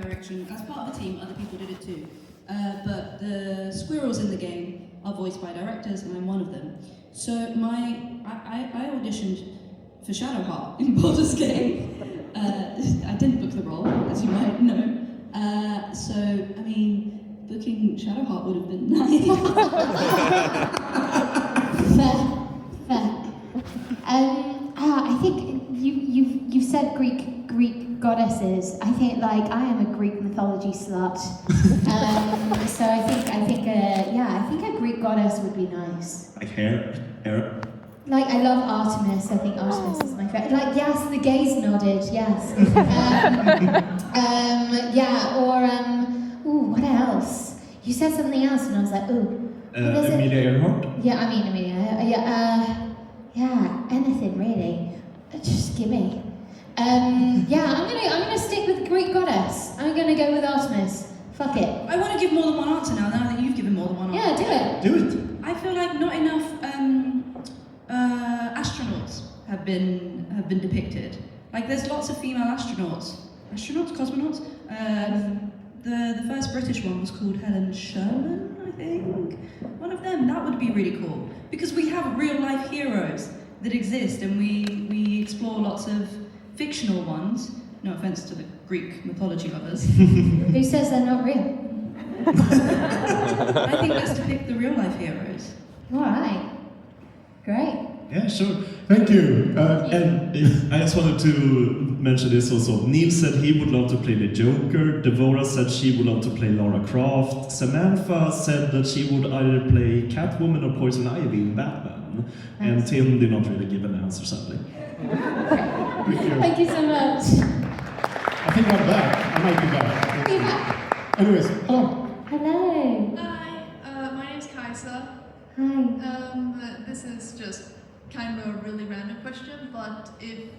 direction. As part of the team, other people did it too. But the squirrels in the game are voiced by directors, and I'm one of them. So I auditioned for Shadowheart in Baldur's Gate. I didn't book the role, as you might know. So, I mean, booking Shadowheart would have been nice. Fair. I think you've said Greek goddesses. I think I am a Greek mythology slut. So I think a Greek goddess would be nice. Like hair. Like, I love Artemis. I think Artemis is my favorite. Like, yes, the gays nodded. Yes. What else? You said something else, and I was like, ooh. Maelle Earhart? Yeah, I mean, anything really. Just gimme. I'm gonna stick with Greek goddess. I'm gonna go with Artemis. Fuck it. I want to give more than one answer now that you've given more than one answer. Yeah, do it. Do it. I feel like not enough astronauts have been depicted. Like, there's lots of female cosmonauts. The first British one was called Helen Sherman, I think. One of them. That would be really cool, because we have real life heroes that exist, and we explore lots of fictional ones. No offense to the Greek mythology lovers. Who says they're not real? I think let's depict the real life heroes. All right. Great. Yeah, sure. Thank you. And I just wanted to mention this also. Neil said he would love to play the Joker. Devora said she would love to play Lara Croft. Samantha said that she would either play Catwoman or Poison Ivy in Batman. And Tim did not really give an answer, sadly. Thank you so much. I think I'm back. I might be back. Yeah. Anyways, hello. Hello. Hi, my name's Kaisa. Hi. This is just kind of a really random question, but if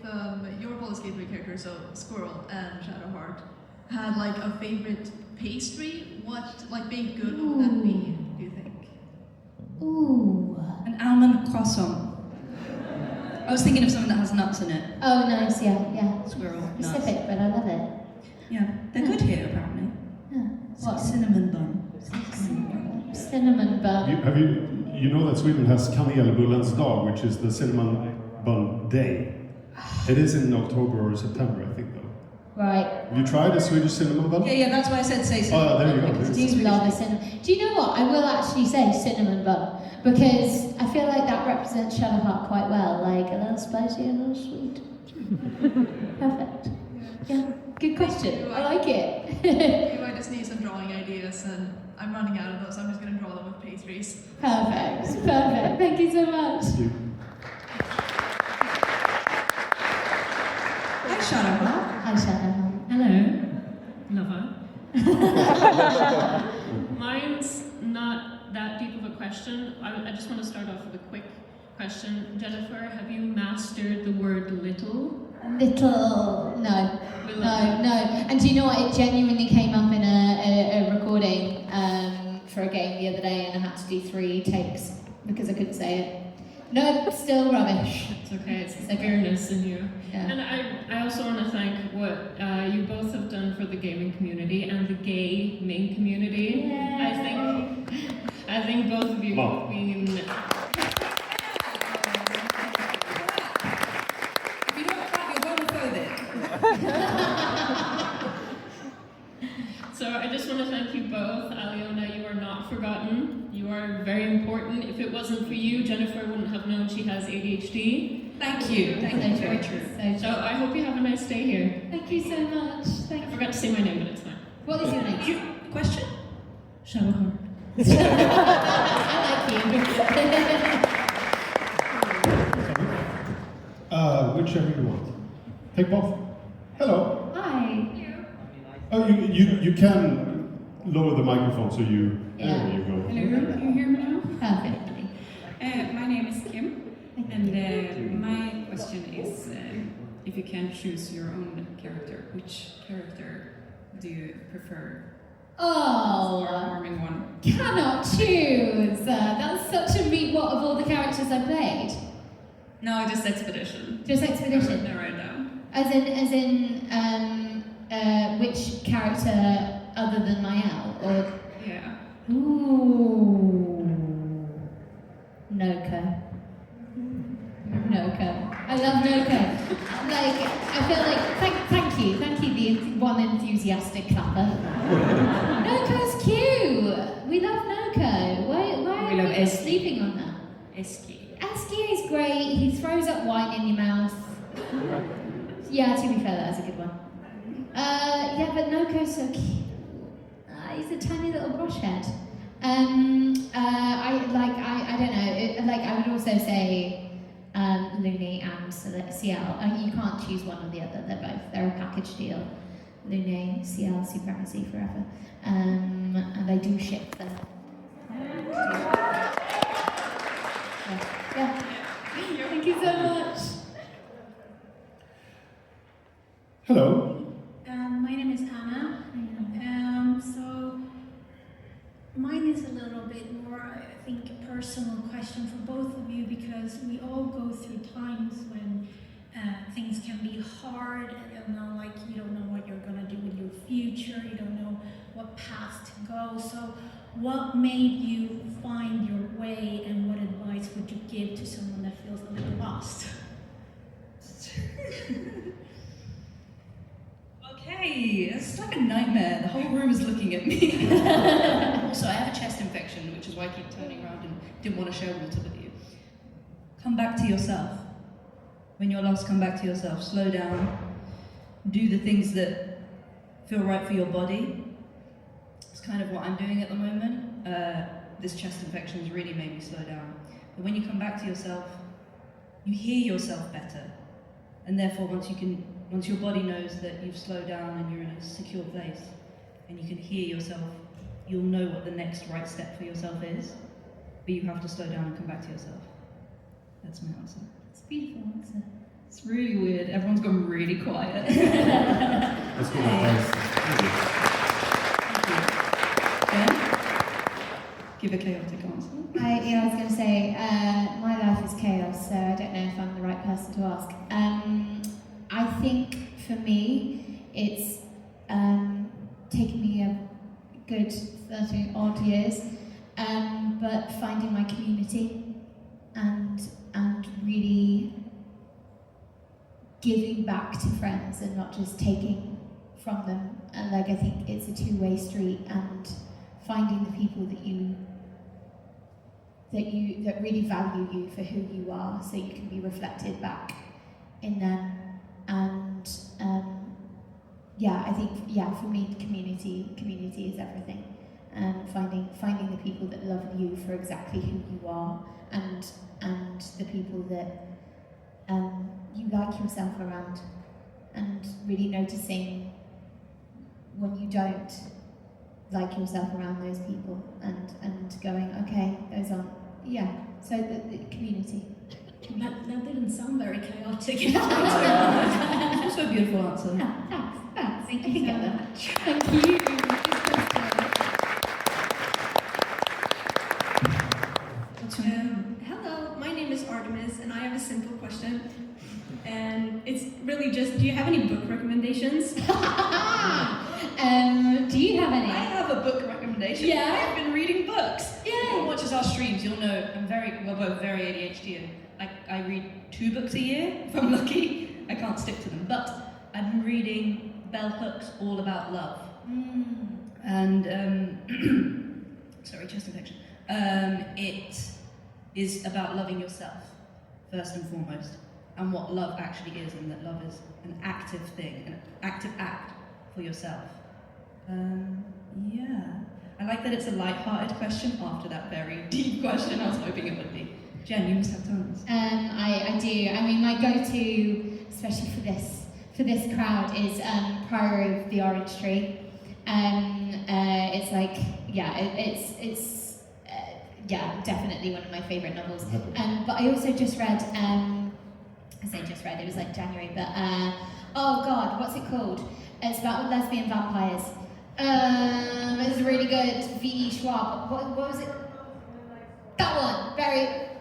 your Baldur's Gate 3 character, so Squirrel and Shadowheart, had like a favorite pastry, what baked good would that be, do you think? Ooh. An almond croissant. I was thinking of something that has nuts in it. Oh, nice. Yeah. Squirrel. Specific, Nuts. but I love it. Yeah, they're good here apparently. Yeah. What? Cinnamon bun. Cinnamon bun. You know that Sweden has kanelbullens dag, which is the cinnamon bun day. It is in October or September, I think, though. Right. Have you tried a Swedish cinnamon bun? Yeah, that's why I said say cinnamon. Oh, there you bun, go. because Do it's you love a cinnamon? Do you know what? I will actually say cinnamon bun, because I feel like that represents Shadowheart quite well. Like a little spicy, a little sweet. Perfect. Yeah. Good question. I like it. I just need some drawing ideas, and I'm running out of those, so I'm just going to draw them with pastries. Perfect. Thank you so much. Thank you. Hi, Shadowheart. Hi, Shadowheart. Hello. Love. Mine's not that deep of a question. I just want to start off with a quick question. Jennifer, have you mastered the word little? Little, no. And do you know what? It genuinely came up in a recording for a game the other day, and I had to do 3 takes because I couldn't say it. No, still rubbish. It's okay, it's the fairness in you. Yeah. And I also want to thank what you both have done for the gaming community and the gayming community. Yay. I think both of you have been... If you don't clap, you're homophobic. So I just want to thank you both. Aliona, you are not forgotten. You are very important. If it wasn't for you, Jennifer wouldn't have known she has ADHD. Thank you. Very true. So I hope you have a nice day here. Thank you so much. I forgot to say my name, but it's fine. What is your name? Question? Shadowheart. I like you. Whichever you want. Take both. Hello. Hi. Oh, you can lower the microphone so you. Yeah. There you go. Hello, can you hear me now? Perfectly. My name is Kim, and my question is, if you can choose your own character, which character do you prefer? Oh, Heartwarming one. cannot choose. That's such a meat. What of all the characters I played? No, just Expedition. Just Expedition. No, right now. As in, which character other than Maelle? Or Yeah. ooh, Noko. Noko. I love Noko. Like, I feel like, thank you, the one enthusiastic clapper. Noko's cute. We love Noko. Why We are love we Eski. sleeping on that? Eski. Eski is great. He throws up wine in your mouth. Yeah, to be fair, that's a good one. Yeah, but Noko's so cute. He's a tiny little brush head. I don't know. I would also say Looney and CL. You can't choose one or the other. They're a package deal. Looney, CL, supremacy forever. And I do ship them. Yeah. Thank you so much. Hello. My name is Anna. So mine is a little bit more, I think, a personal question for both of you, because we all go through times when things can be hard, and like you don't know what you're gonna do with your future, you don't know what path to go. So what made you find your way, and what advice would you give to someone that feels a little lost? Okay, it's like a nightmare. The whole room is looking at me. Also, I have a chest infection, which is why I keep turning around and didn't want to share water with you. Come back to yourself. When you're lost, come back to yourself. Slow down. Do the things that feel right for your body. It's kind of what I'm doing at the moment. This chest infection has really made me slow down. But when you come back to yourself, you hear yourself better. And therefore, once your body knows that you've slowed down and you're in a secure place, and you can hear yourself, you'll know what the next right step for yourself is, but you have to slow down and come back to yourself. That's my answer. It's a beautiful answer. It's really weird. Everyone's gone really quiet. That's good advice. Thank you. Ben? Give a chaotic answer. I was going to say, my life is chaos, so I don't know if I'm the right person to ask. I think for me, it's taken me a good 30 odd years, but finding my community and really giving back to friends and not just taking from them. And I think it's a two-way street, and finding the people that really value you for who you are, so you can be reflected back in them. And I think for me, community is everything. Finding the people that love you for exactly who you are, and the people that you like yourself around, and really noticing when you don't like yourself around those people, and going, okay, those aren't, so the community. That didn't sound very chaotic. It's also a beautiful answer. Thanks. Thank I you can so get that. much. Thank you. What's your name? Hello, my name is Artemis, and I have a simple question. And it's really just, do you have any book recommendations? Do you have any? I have a book recommendation. Yeah? I've been reading books. Yay. If anyone watches our streams, you'll know we're both very ADHD, and I read 2 books a year if I'm lucky. I can't stick to them, but I've been reading Bell Hook's All About Love. And sorry, chest infection. It is about loving yourself first and foremost, and what love actually is, and that love is an active thing, an active act for yourself. I like that it's a light-hearted question after that very deep question I was hoping it would be. Jen, you must have tons. I do. I mean, my go-to, especially for this crowd, is Priory of the Orange Tree. It's like, it's definitely one of my favourite novels. But I also just read, it was like January, but oh god, what's it called? It's about lesbian vampires. It's really good. V.E. Schwab. What was it? That one.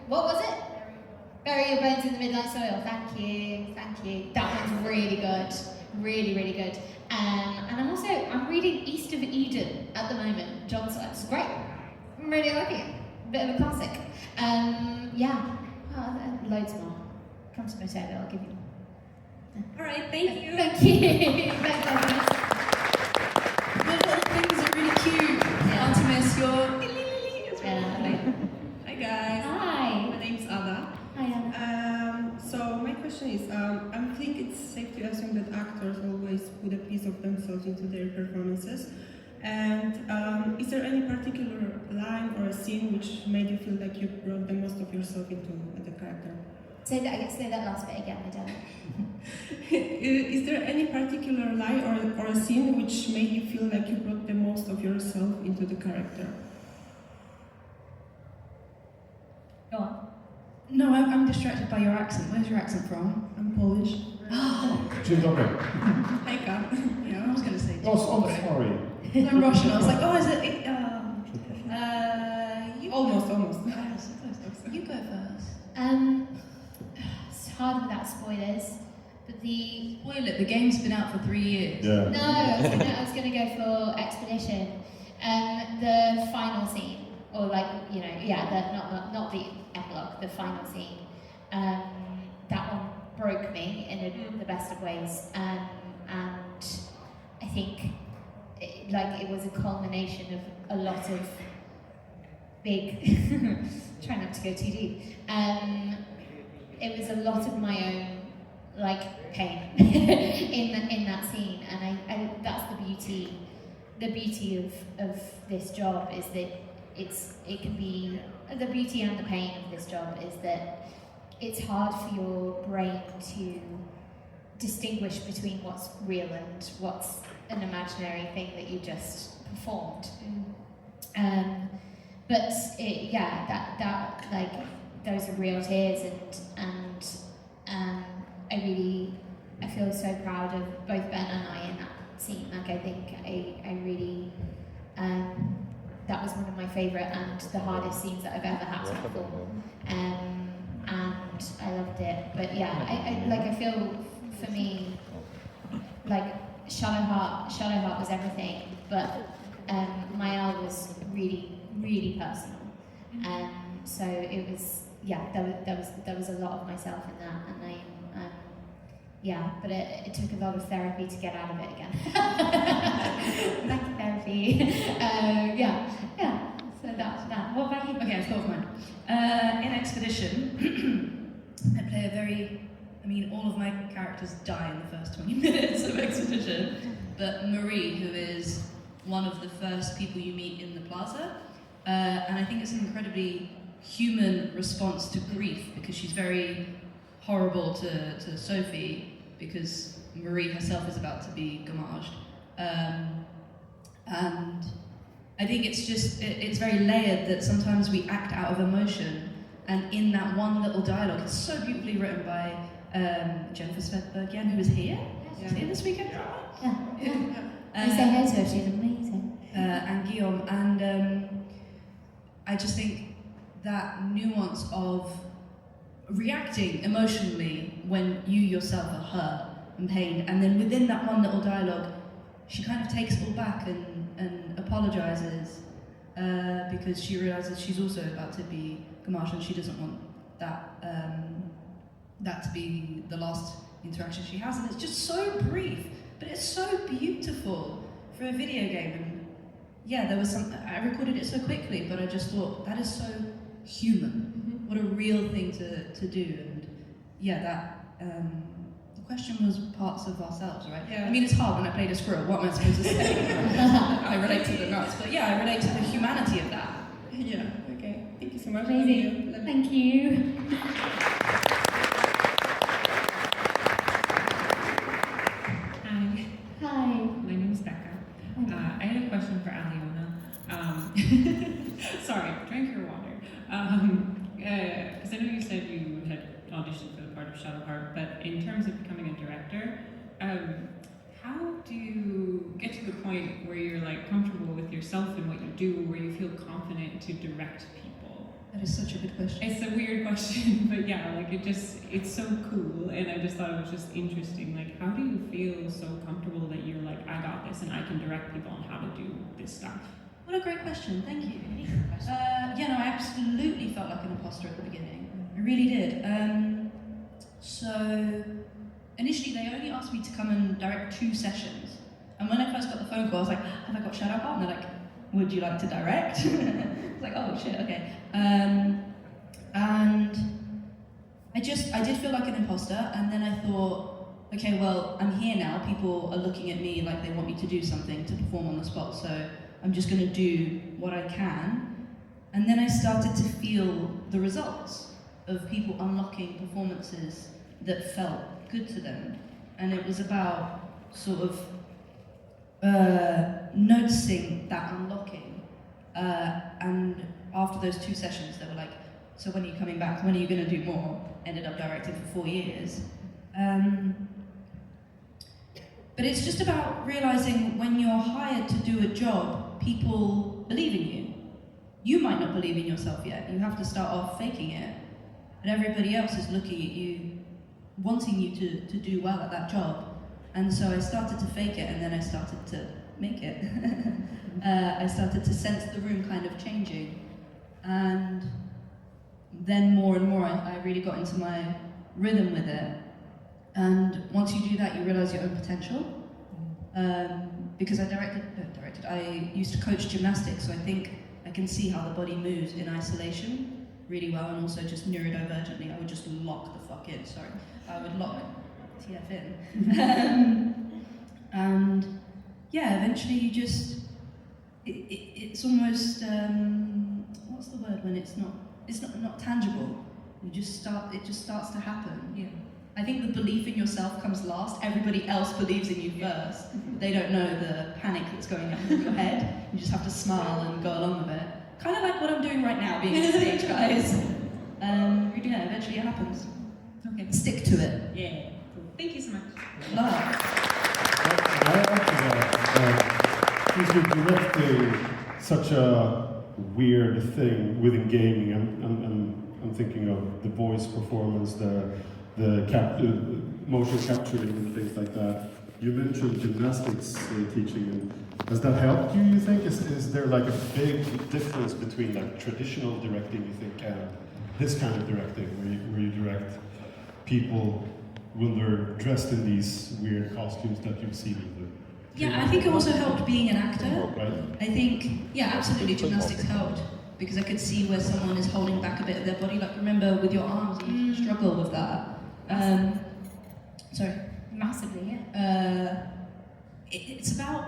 What was it? Bury Your Bones in the Midnight Soil. Thank you. That one's really good. Really, really good. And I'm reading East of Eden at the moment. John Sykes, great. I'm really liking it. Bit of a classic. Loads more. Come to my table, I'll give you more. All right, thank you. Thank you. Thanks, Agnes. Well, one of the things are really cute. Artemis, you're... Hi guys. Hi. My name's Ada. Hi, Anna. So my question is, I think it's safe to assume that actors always put a piece of themselves into their performances. And is there any particular line or a scene which made you feel like you brought the most of yourself into the character? Say that last bit again, I don't know. Is there any particular line or a scene which made you feel like you brought the most of yourself into the character? Go on. No, I'm distracted by your accent. Where's your accent from? I'm Polish. Dzień dobry. Hejka. Yeah, I was going to say... Oh, sorry. I'm Russian. I was like, oh, is it... you Almost. You go first. It's hard without spoilers, but Spoil it, the game's been out for 3 years. Yeah. No, I was gonna go for Expedition. The final scene, or not the epilogue, the final scene. That one broke me in the best of ways, and I think it was a culmination of a lot of big. Try not to go too deep. It was a lot of my own pain in that scene, and I that's the beauty. The beauty of this job is that it can be the beauty and the pain of this job is that it's hard for your brain to distinguish between what's real and what's an imaginary thing that you just performed. But those are real tears, and I feel so proud of both Ben and I in that scene. I think I really that was one of my favourite and the hardest scenes that I've ever had to perform, and I loved it. But I feel for me Shadowheart was everything, but Maelle was really, really personal, and so it was there was a lot of myself in that, and but it took a lot of therapy to get out of it again. Like therapy. So that's that. What about you? Okay, I've thought of mine. In Expedition, I play all of my characters die in the first 20 minutes of Expedition, but Marie, who is one of the first people you meet in the plaza, and I think it's an incredibly human response to grief, because she's very horrible to Sophie, because Marie herself is about to be gommaged. And I think it's very layered, that sometimes we act out of emotion, and in that one little dialogue, it's so beautifully written by Jennifer Svedbergian, who is here. She's here this weekend. I say hi to her, she's amazing. And Guillaume, and I just think that nuance of reacting emotionally when you yourself are hurt and pained, and then within that one little dialogue, she kind of takes it all back and apologises because she realises she's also about to be gommaged, and she doesn't want that to be the last interaction she has. And it's just so brief, but it's so beautiful for a video game. And there was I recorded it so quickly, but I just thought, that is so human. What a real thing to do. And the question was parts of ourselves, right? Yeah. I mean, it's hard when I played a squirrel. What am I supposed to say? I relate to the nuts, but I relate to the humanity of that. Yeah, okay. Thank you so much. Amazing. Thank you. Hi. My name is Becca. I had a question for Aliona. Sorry, drink your water. Because I know you said you had auditioned for the part of Shadowheart, but in terms of becoming a director, how do you get to the point where you're comfortable with yourself and what you do, where you feel confident to direct people? That is such a good question. It's a weird question, but yeah, like it's so cool, and I just thought it was just interesting. Like, how do you feel so comfortable that you're like, I got this, and I can direct people on how to do this stuff? What a great question, thank you. Yeah, no, I absolutely felt like an imposter at the beginning. I really did. So, initially they only asked me to come and direct 2 sessions. And when I first got the phone call, I was like, have I got Shadowheart? And they're like, would you like to direct? I was like, oh shit, okay. And I did feel like an imposter, and then I thought, okay, well, I'm here now, people are looking at me like they want me to do something, to perform on the spot, so I'm just gonna do what I can. And then I started to feel the results of people unlocking performances that felt good to them. And it was about sort of noticing that unlocking. And after those 2 sessions, they were like, so when are you coming back? When are you gonna do more? Ended up directing for 4 years. But it's just about realizing when you're hired to do a job, people believe in you. You might not believe in yourself yet. You have to start off faking it. But everybody else is looking at you, wanting you to do well at that job. And so I started to fake it, and then I started to make it. I started to sense the room kind of changing. And then more and more, I really got into my rhythm with it. And once you do that, you realize your own potential. Because I used to coach gymnastics, so I think I can see how the body moves in isolation really well, and also just neurodivergently. I would just lock the fuck in, sorry. I would lock TF in. And yeah, eventually you just, it's almost, what's the word when it's not tangible. It just starts to happen. Yeah. I think the belief in yourself comes last. Everybody else believes in you first. They don't know the panic that's going on in your head. You just have to smile and go along with it. Kind of like what I'm doing right now, being on stage, guys. Yeah, eventually it happens. Okay. Stick to it. Yeah. Cool. Thank you so much. Love. Since you're directing such a weird thing within gaming, I'm thinking of the voice performance, the motion capturing and things like that. You mentioned gymnastics teaching, and has that helped you think? Is there like a big difference between like traditional directing, you think, and this kind of directing, where you direct people when they're dressed in these weird costumes that you've seen in the... Yeah, I think it also helped being an actor. Right. I think, yeah, absolutely, gymnastics helped. Because I could see where someone is holding back a bit of their body. Like, remember, with your arms, you struggle with that. Sorry. Massively, yeah. It's about,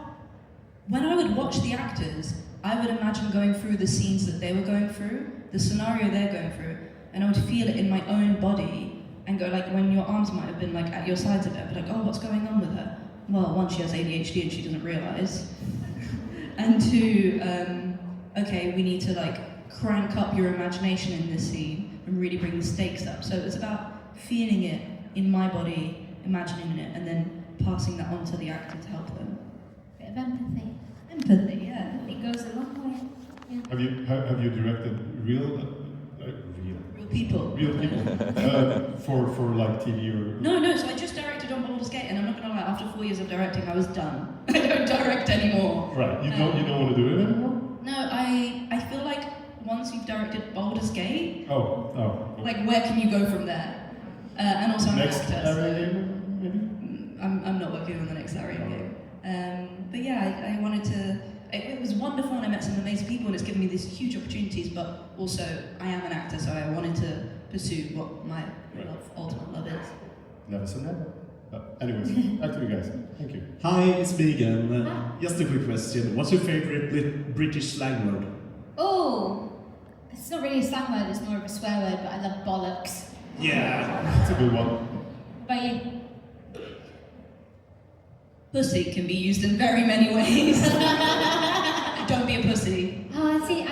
when I would watch the actors, I would imagine going through the scenes that they were going through, the scenario they're going through, and I would feel it in my own body, and go like, when your arms might have been like at your sides of it, I'd be like, oh, what's going on with her? Well, one, she has ADHD and she doesn't realise. And two, okay, we need to like crank up your imagination in this scene and really bring the stakes up. So it's about feeling it in my body, imagining it, and then passing that on to the actor to help them. Bit of empathy. Empathy, yeah. It goes a long way. Yeah. Have you directed real people for like TV or... No, so I just directed on Baldur's Gate, and I'm not gonna lie, after 4 years of directing, I was done. I don't direct anymore. Right, you don't want to do it anymore? No, I feel like once you've directed Baldur's Gate, okay. like where can you go from there? And also I'm next an actor, area game, maybe? I'm not working on the next area game. But yeah, I wanted to, it was wonderful and I met some amazing people and it's given me these huge opportunities, but also I am an actor, so I wanted to pursue what my ultimate love is. Never said never. Anyways, back to you guys. Thank you. Hi, it's me again. Just a quick question. What's your favorite British slang word? Oh, it's not really a slang word, it's more of a swear word, but I love bollocks. Yeah. That's a good one. But you... Pussy can be used in very many ways. Don't be a pussy. Oh, I think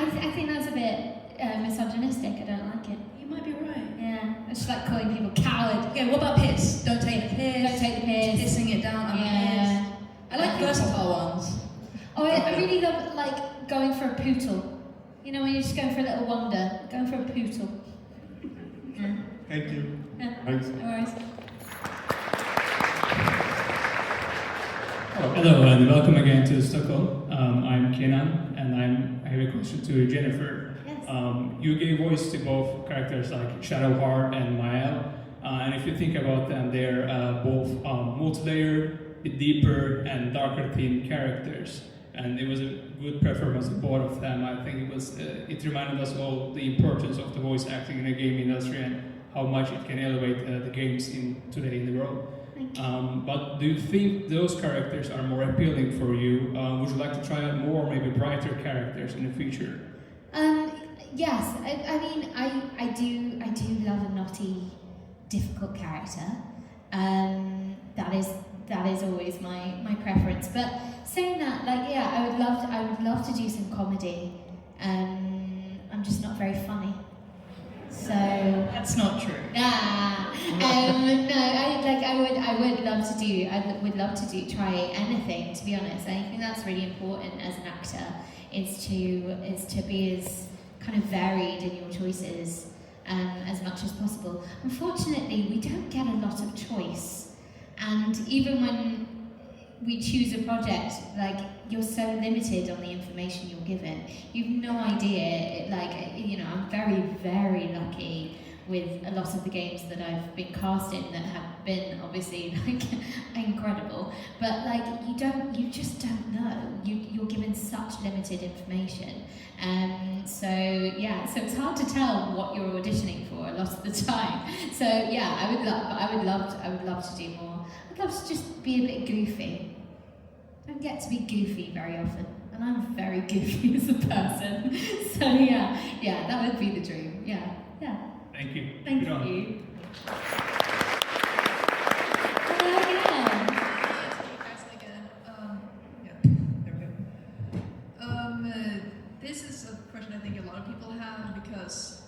that's a bit misogynistic, I don't like it. You might be right. Yeah, it's just like calling people coward. Okay, what about piss? Don't take the piss. Don't take the piss. Pissing it down. Yeah. I like versatile ones. Oh, I really love like going for a poodle. You know, when you're just going for a little wander, going for a poodle. Yeah. Thank you. Yeah. Thanks. No worries. Hello and welcome again to Stockholm. I'm Kenan and I have a question to Jennifer. Yes. You gave voice to both characters like Shadowheart and Maelle, and if you think about them, they're both multilayered, deeper and darker themed characters. And it was a good performance of both of them. I think it reminded us all the importance of the voice acting in the game industry and how much it can elevate the games today in the world. But do you think those characters are more appealing for you? Would you like to try out more, maybe brighter characters in the future? Yes, I mean, I do love a naughty, difficult character. That is always my preference. But saying that, like, yeah, I would love to do some comedy. I'm just not very funny. So That's not true. no, I would love to do try anything, to be honest. I think that's really important as an actor, is to be as kind of varied in your choices as much as possible. Unfortunately, we don't get a lot of choice, and even when we choose a project, like, you're so limited on the information you're given. You've no idea, I'm very, very lucky with a lot of the games that I've been cast in that have been obviously incredible. But you just don't know. You're given such limited information. So it's hard to tell what you're auditioning for a lot of the time. So yeah, I would love to do more. I'd love to just be a bit goofy. I don't get to be goofy very often, and I'm very goofy as a person. So yeah, that would be the dream. Yeah. Thank you. Thank Good on. you. This is a question I think a lot of people have, because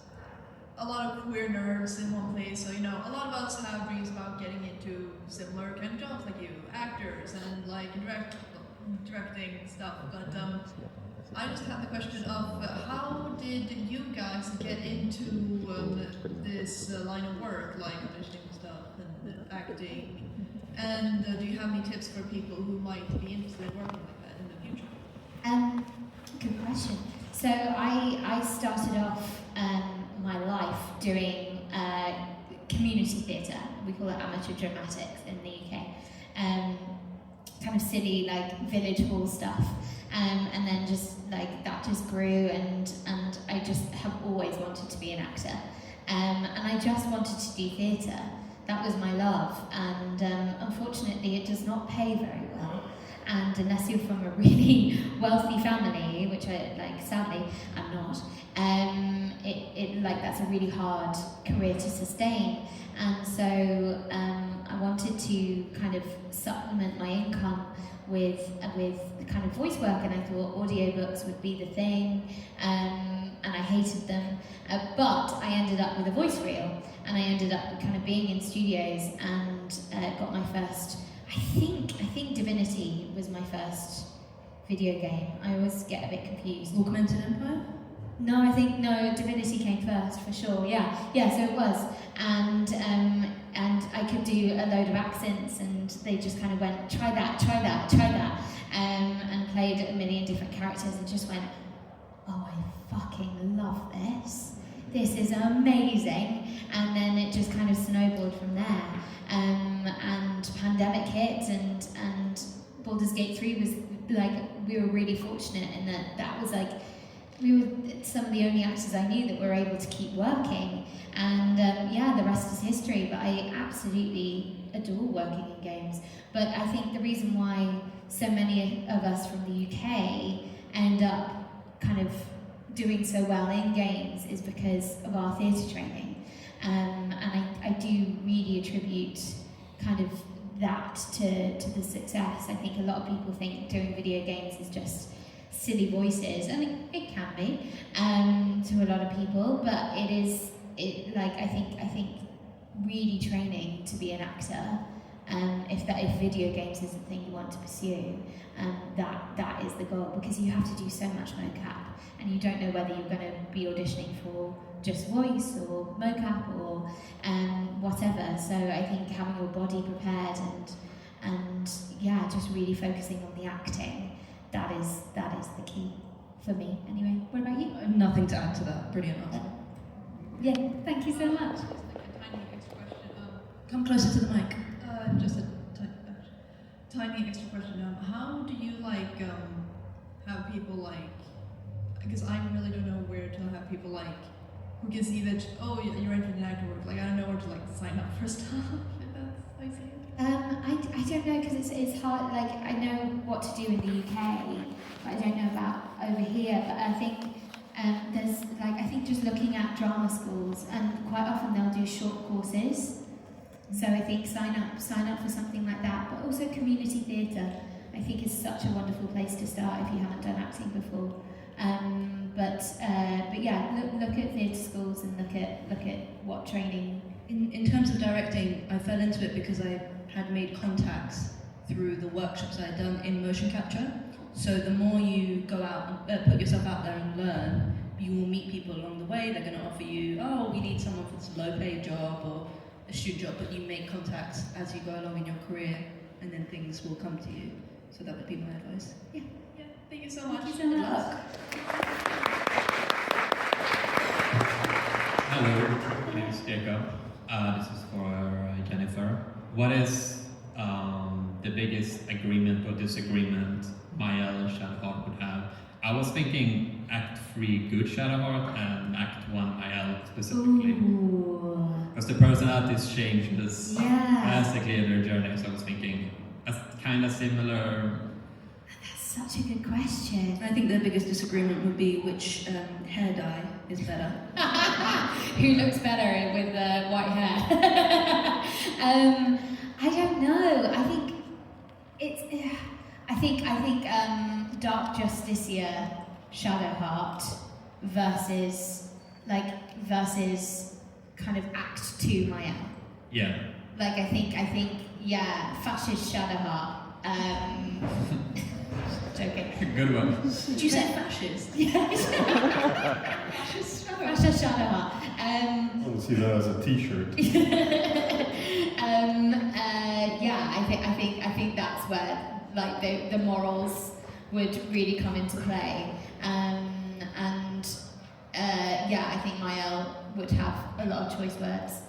a lot of queer nerds in one place. So, a lot of us have dreams about getting into similar kind of jobs like you, actors and directing stuff. But I just have the question of how did you guys get into this line of work, like auditioning stuff and acting? And do you have any tips for people who might be interested in working like that in the future? Good question. So I started off my life doing community theatre. We call it amateur dramatics in the UK. Kind of silly, village hall stuff. And then that just grew, and I just have always wanted to be an actor. And I just wanted to do theatre. That was my love. And unfortunately, it does not pay very well. And unless you're from a really wealthy family, which sadly I'm not, that's a really hard career to sustain. And so I wanted to kind of supplement my income with the kind of voice work, and I thought audiobooks would be the thing, and I hated them. But I ended up with a voice reel, and I ended up kind of being in studios and got my first. I think Divinity was my first video game. I always get a bit confused. Augmented Empire? No, Divinity came first for sure. Yeah, so it was, and I could do a load of accents, and they just kind of went, try that, and played a million different characters, and just went, oh, I fucking love this. This is amazing, and then it just kind of snowballed from there. And pandemic hit, and Baldur's Gate 3 was we were really fortunate in that was we were some of the only actors I knew that were able to keep working, and the rest is history. But I absolutely adore working in games. But I think the reason why so many of us from the UK end up kind of doing so well in games is because of our theatre training. And I do really attribute kind of that to the success. I think a lot of people think doing video games is just silly voices, and it can be to a lot of people, but I think really training to be an actor If video games is the thing you want to pursue, that is the goal, because you have to do so much mocap, and you don't know whether you're going to be auditioning for just voice or mocap or whatever. So I think having your body prepared and yeah, just really focusing on the acting, that is the key for me. Anyway, what about you? Nothing to add to that. Brilliant answer. Yeah, thank you so much. Just like a tiny extra question. Come closer to the mic. Just a tiny extra question. How do you like have people like? Because I really don't know where to have people like who can see that. Oh, you're interested in acting work. Like I don't know where to like sign up for stuff. If that's how you say it. I don't know, because it's hard. Like I know what to do in the UK, but I don't know about over here. But I think there's like, I think just looking at drama schools, and quite often they'll do short courses. So I think sign up for something like that. But also community theatre, I think, is such a wonderful place to start if you haven't done acting before. But yeah, look at theatre schools and look at what training. In terms of directing, I fell into it because I had made contacts through the workshops I had done in motion capture. So the more you go out and put yourself out there and learn, you will meet people along the way. They're going to offer you, oh, we need someone for this low-paid job or a shoot job, but you make contacts as you go along in your career, and then things will come to you. So that would be my advice. Yeah. Thank you so much. Thank you so much. Hello, my name is Jacob. This is for Jennifer. What is the biggest agreement or disagreement Maelle and Shadowheart would have? I was thinking Act 3 good Shadowheart and Act 1 Maelle specifically. Because the personalities changes drastically in their journey, so I was thinking that's kind of similar. That's such a good question. I think the biggest disagreement would be which hair dye is better. Who looks better with white hair? I don't know. I think it's. I think Dark Justicia Shadowheart versus kind of Act 2 Maelle. Yeah. Like I think yeah, fascist Shadowheart. Joking. Good one. Did you say fascist? Yes. Fascist Shadowheart. I want to see that as a T-shirt. Yeah, I think that's where like the morals would really come into play. Yeah, I think Maelle would have a lot of choice words.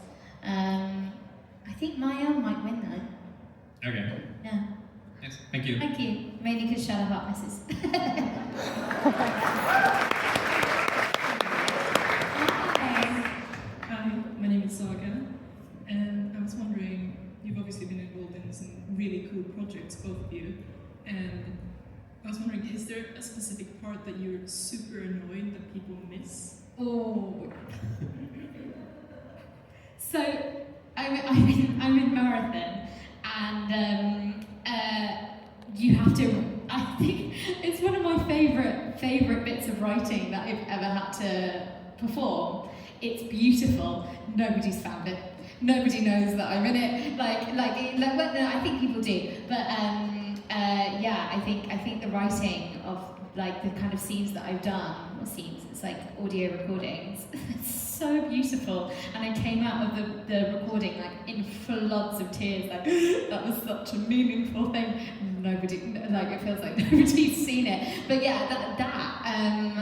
I think Maelle might win though. Okay. Yeah. Yes, thank you. Thank you. Mainly because Shadowheart misses. Hi, my name is Saga, and I was wondering, you've obviously been involved in some really cool projects, both of you, and I was wondering, is there a specific part that you're super annoyed that people miss? Oh. So I'm in marathon, and you have to. I think it's one of my favorite bits of writing that I've ever had to perform. It's beautiful. Nobody's found it. Nobody knows that I'm in it. Like well, no, I think people do, but yeah, I think the writing of like the kind of scenes that I've done, or scenes, it's like audio recordings. It's so beautiful, and I came out of the recording like in floods of tears. Like that was such a meaningful thing. Nobody, like it feels like nobody's seen it. But yeah, and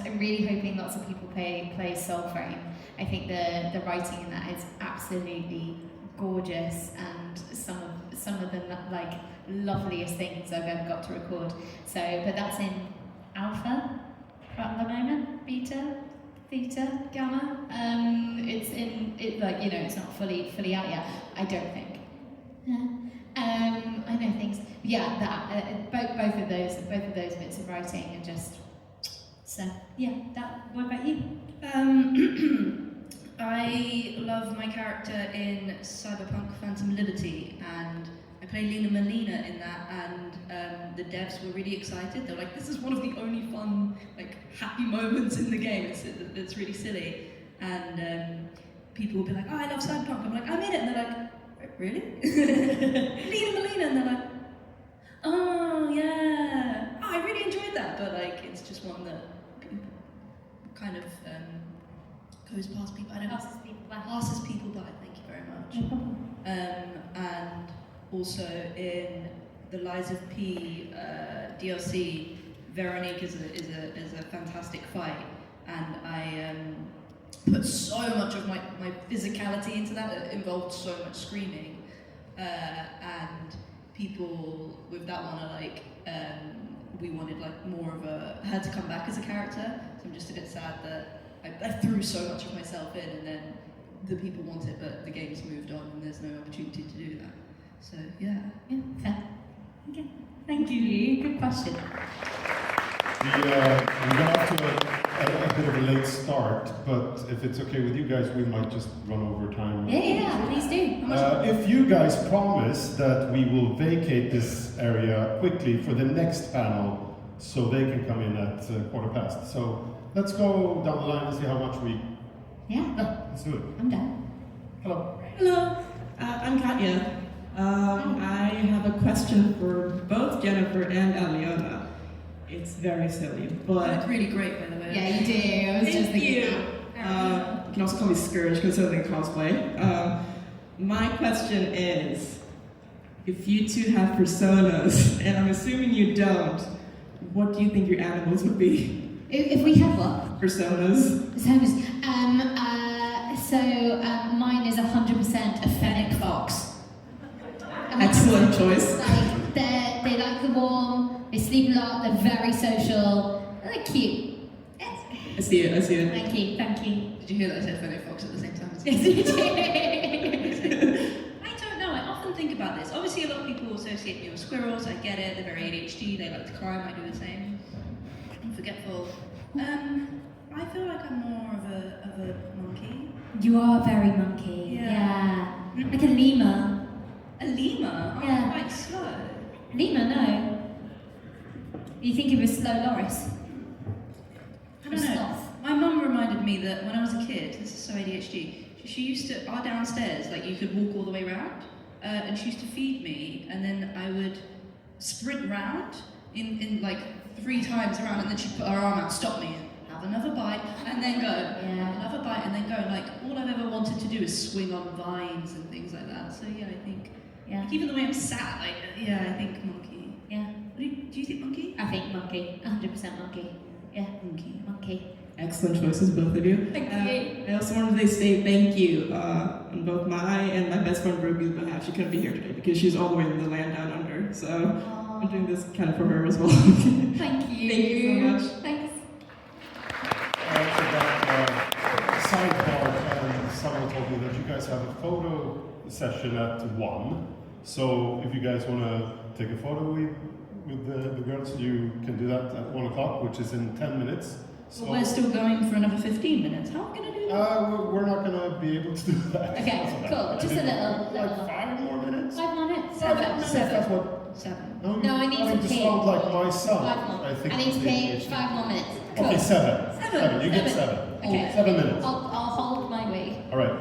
I'm really hoping lots of people play Soul Frame. I think the writing in that is absolutely gorgeous, and some of the like loveliest things I've ever got to record. So, but that's in alpha at the moment, beta, theta, gamma. It's like, you know, it's not fully out yet. I don't think. Yeah. I know things. Yeah, that both of those bits of writing are just. So yeah, that. What about you? I love my character in Cyberpunk Phantom Liberty, and I play Lena Melina in that, and the devs were really excited. They're like, this is one of the only fun, like, happy moments in the game. It's really silly. And people will be like, oh, I love Cyberpunk. I'm like, I'm in it. And they're like, really? Maelle, and they're like, oh yeah, oh, I really enjoyed that, but like it's just one that kind of goes past people. I don't know. Passes people by. Thank you very much. And also in the Lies of P DLC, Veronique is a fantastic fight, and I put so much of my physicality into that. It involved so much screaming, and people with that one are like, we wanted like more of her to come back as a character. So I'm just a bit sad that I threw so much of myself in, and then the people want it, but the game's moved on, and there's no opportunity to do that. So yeah. Yeah, fair. Okay. Thank you. Good question. We got off to a bit of a late start, but if it's okay with you guys, we might just run over time. Yeah, please do. If you guys promise that we will vacate this area quickly for the next panel, so they can come in at 1:15. So let's go down the line and see how much we... Yeah, let's do it. I'm done. Hello. Hello, I'm Katya. I have a question for both Jennifer and Aliona. It's very silly, but... You look really great, by the way. Yeah, you do. I was just thinking that. You can also call me Scourge, considering cosplay. My question is, if you two have personas, and I'm assuming you don't, what do you think your animals would be? If we have what? Personas. Mine is 100% a fennec fox. Excellent choice. Like, they like the warm, they sleep a lot, they're very social, they're cute. I see it. Thank you. Did you hear that I said fennec fox at the same time? Yes, you did. I don't know, I often think about this. Obviously a lot of people associate me with squirrels, I get it, they're very ADHD, they like to climb, I do the same. I'm forgetful. I feel like I'm more of a monkey. You are very monkey. Yeah. Like a lemur. A lemur? Yeah. I'm quite slow. Lemur, no. You think of a slow Loris? I don't know. My mum reminded me that when I was a kid, this is so ADHD, she used to, our downstairs, like you could walk all the way around, and she used to feed me, and then I would sprint round in like 3 times around, and then she'd put her arm out, stop me, and have another bite, and then go. Another bite, and then go. Like, all I've ever wanted to do is swing on vines and things like that. So yeah, I think, like, even the way I'm sat, like, yeah, I think monkey. Yeah. Do you think monkey? I think monkey. 100% monkey. Yeah. Monkey. Excellent choices, both of you. Thank you. I also wanted to say thank you on both my and my best friend Ruby's behalf. She couldn't be here today because she's all the way in the land down under. So I'm doing this kind of for her as well. Thank you. Thank you so much. Thanks. Sidebar, someone told me that you guys have a photo session at 1. So if you guys want to take a photo with the girls, you can do that at 1 o'clock, which is in 10 minutes. So Well, we're still going for another 15 minutes. How are we going to do that? we're not going to be able to do that. Okay, cool. Just a little. Like 5 more minutes? 5 minutes? 7. That's what... 7. No, I need to to pick. sound like my son. 5 more. I think I need to it's pick 5 more minutes. Cool. Okay, 7. You get 7. Okay. 7 minutes. I'll hold my way. All right.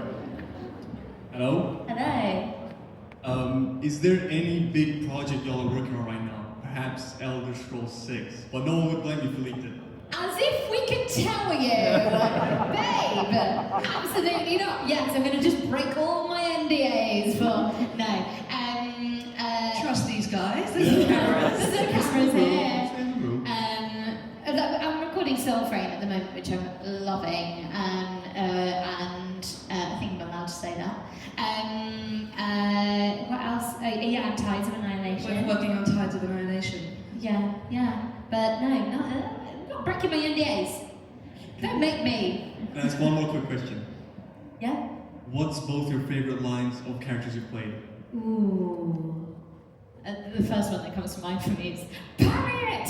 Hello? Hello. Is there any big project y'all are working on right now? Perhaps Elder Scrolls 6, but no one would blame you if you leaked it. As if we could tell you, babe. Absolutely not. Yes, I'm going to just break all my NDAs for no. Trust these guys. There's no cameras here. I'm recording Soul Frame at the moment, which I'm loving, and I think I'm allowed to say that. What else? Yeah, Tides of Annihilation. We're working on Tides of Annihilation. Yeah, but no, not breaking my NDAs. Don't make me. Can I ask one more quick question? Yeah? What's both your favorite lines of characters you've played? Ooh. The first one that comes to mind for me is Parry it!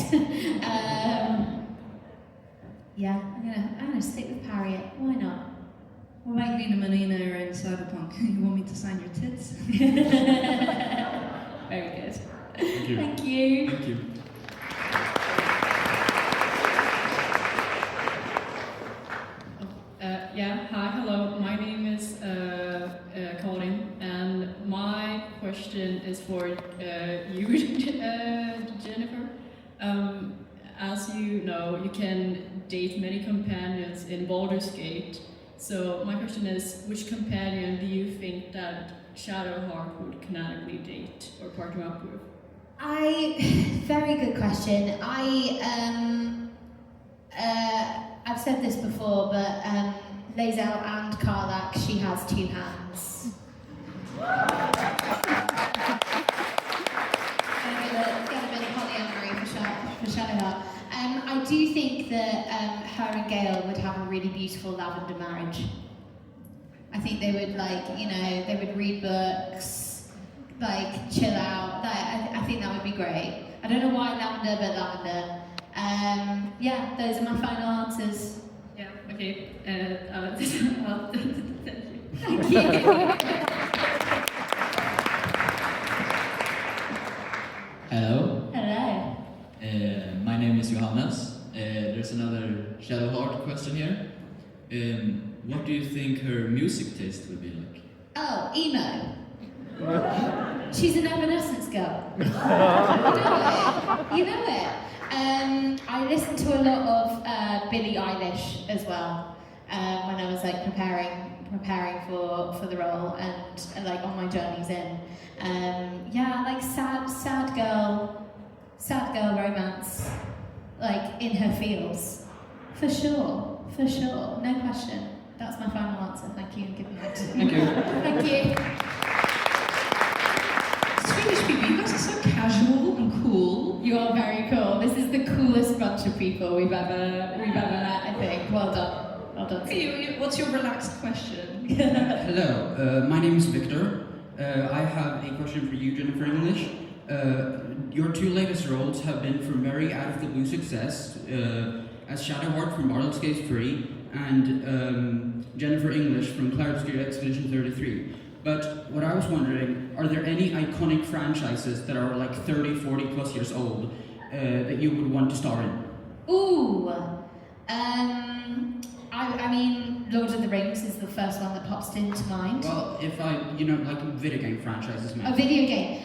Yeah, I'm gonna stick with Parry it. Why not? What about Lena Menina in Cyberpunk? You want me to sign your tits? Very good. Thank you. Thank you. Thank you. Hi, hello. My name is Corinne, and my for you, Jennifer. As you know, you can date many companions in Baldur's Gate. So my question is, which companion do you think that Shadowheart would canonically date or partner up with? Very good question. I've said this before, but Lae'zel and Karlach, she has two hands. Get a bit of polyamory for Shadowheart. I do think that her and Gale would have a really beautiful lavender marriage. I think they would they would read books, chill out. I think that would be great. I don't know why lavender, but lavender. Yeah, those are my final answers. Yeah, okay. Thank you. Hello. Hello. My name is Johannes. There's another Shadowheart question here. What do you think her music taste would be like? Oh, emo. She's an Evanescence girl. You know it. I listened to a lot of Billie Eilish as well when I was preparing for the role and on my journeys in. Sad girl romance, in her feels, for sure, no question. That's my final answer. Thank you, and good night. Thank you. Thank you. Swedish people, you guys are so casual and cool. You are very cool. This is the coolest bunch of people we've ever met, I think. Well done. Well done. Okay, what's your relaxed question? Hello, my name is Victor. I have a question for you, Jennifer English. Your two latest roles have been from very out-of-the-blue success, as Shadowheart from Baldur's Gate 3 and Jennifer English from Clarobscure Expedition 33. But what I was wondering, are there any iconic franchises that are 30, 40 plus years old that you would want to star in? Ooh, I mean, Lord of the Rings is the first one that pops into mind. Well, if video game franchises, maybe. A video game.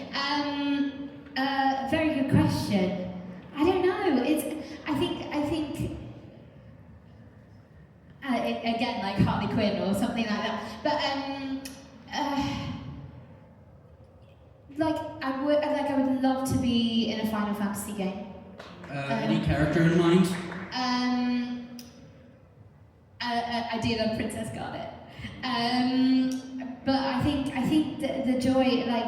Very good question. I don't know. I think. Again, like Harley Quinn or something like that. But I would love to be in a Final Fantasy game. Any character in mind? I do love Princess Garnet. But I think the joy, I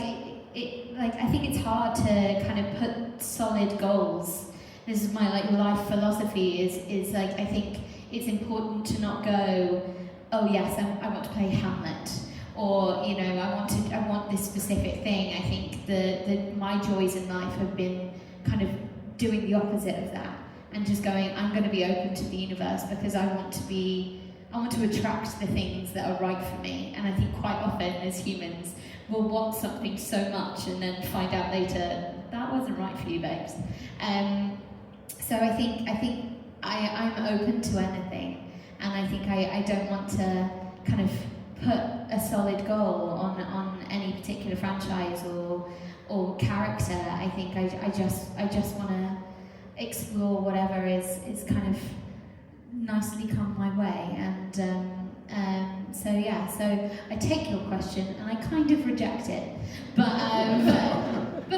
think it's hard to kind of put solid goals. This is my life philosophy. Is I think it's important to not go, oh yes, I want to play Hamlet, or I want this specific thing. I think my joys in life have been kind of doing the opposite of that, and just going, I'm going to be open to the universe because I want to attract the things that are right for me. And I think quite often as humans, we'll want something so much and then find out later that wasn't right for you, babes. So I think I'm open to anything, and I think I don't want to kind of put a solid goal on any particular franchise or character. I think I just want to explore whatever is kind of nicely come my way, and so I take your question and I kind of reject it, but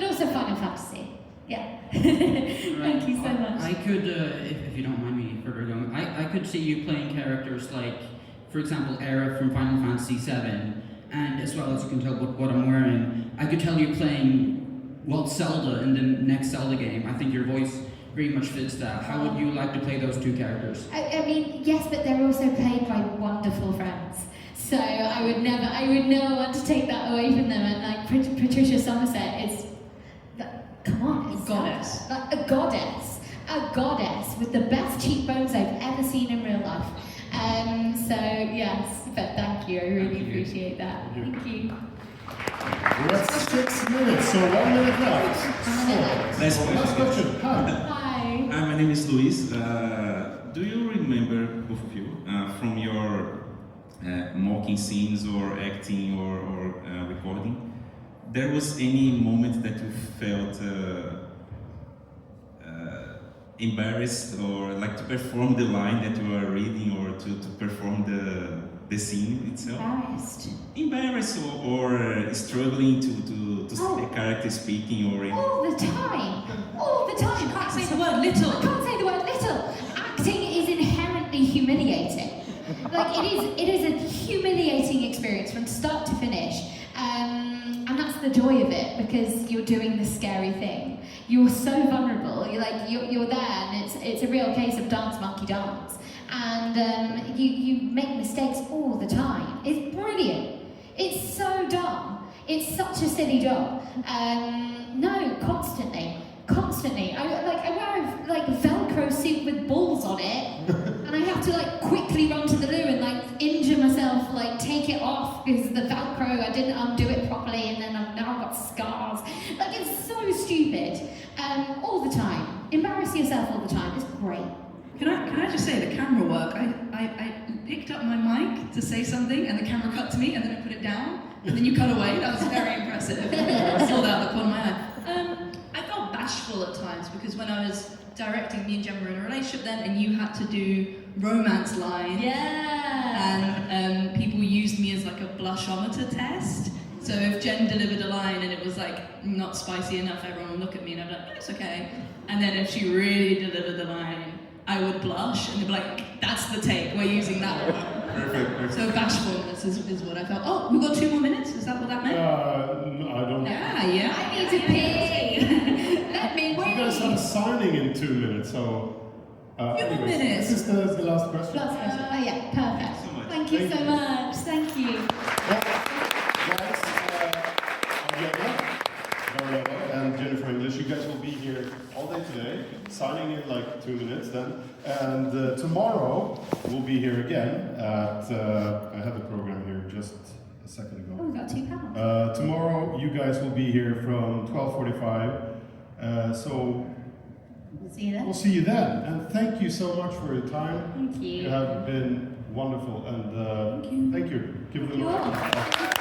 also Final Fantasy. Yeah. Thank you so much. I could, if you don't mind me further going, I could see you playing characters like, for example, Aerith from Final Fantasy VII, and as well as you can tell what I'm wearing, I could tell you playing, Zelda in the next Zelda game. I think your voice very much fits that. How would you like to play those two characters? I mean, yes, but they're also played by wonderful friends. So I would never want to take that away from them. And Patricia Somerset is, come on, it's a goddess with the best cheekbones I've ever seen in real life. So yes, but thank you. I really appreciate that. Thank you. We're at 6 minutes, so 1 minute left. Last question. Hi. My name is Luis. Do you remember, both of you, from your mocking scenes or acting or recording, there was any moment that you felt embarrassed or like to perform the line that you are reading or to perform the scene itself? Embarrassed or struggling to see a character speaking or all the time. You can't say the word little. I can't say the word little. Acting is inherently humiliating. Like it is a humiliating experience from start to finish. And that's the joy of it, because you're doing the scary thing. You're so vulnerable. You're there, and it's a real case of dance monkey dance. And you make mistakes all the time. It's brilliant. It's so dumb. It's such a silly job. No, constantly. I wear a Velcro suit with balls on it, and I have to quickly run to the loo and injure myself, take it off because the Velcro, I didn't undo it properly, and then I've now got scars. It's so stupid. All the time. Embarrass yourself all the time. It's great. Can I just say the camera work? I picked up my mic to say something, and the camera cut to me, and then I put it down, and then you cut away. That was very impressive. I saw that upon my eye. I felt bashful at times, because when I was directing, me and Jen were in a relationship then, and you had to do romance lines. Yeah. And people used me as a blushometer test. So if Jen delivered a line and it was not spicy enough, everyone would look at me and I'd be like, it's okay. And then if she really delivered the line, I would blush and they'd be like, that's the take, we're using that one. Perfect. So bashfulness is what I felt. Oh, we've got 2 more minutes? Is that what that meant? No, I don't. Yeah. I need to pee. Let me wait. You guys have a signing in 2 minutes, so. Anyways, minutes. This is the last question. Last question. Oh yeah, perfect. So much. Thank you so much. Thank you. Guys, Aliona Baranova and Jennifer English, you guys will be here all day today, signing in 2 minutes then. And tomorrow we'll be here again at, I had the program here just a second ago. Oh, we got £2. Tomorrow you guys will be here from 12:45. So see you then. we'll see you then. And thank you so much for your time. Thank you. You have been wonderful. And thank you. Give them a round.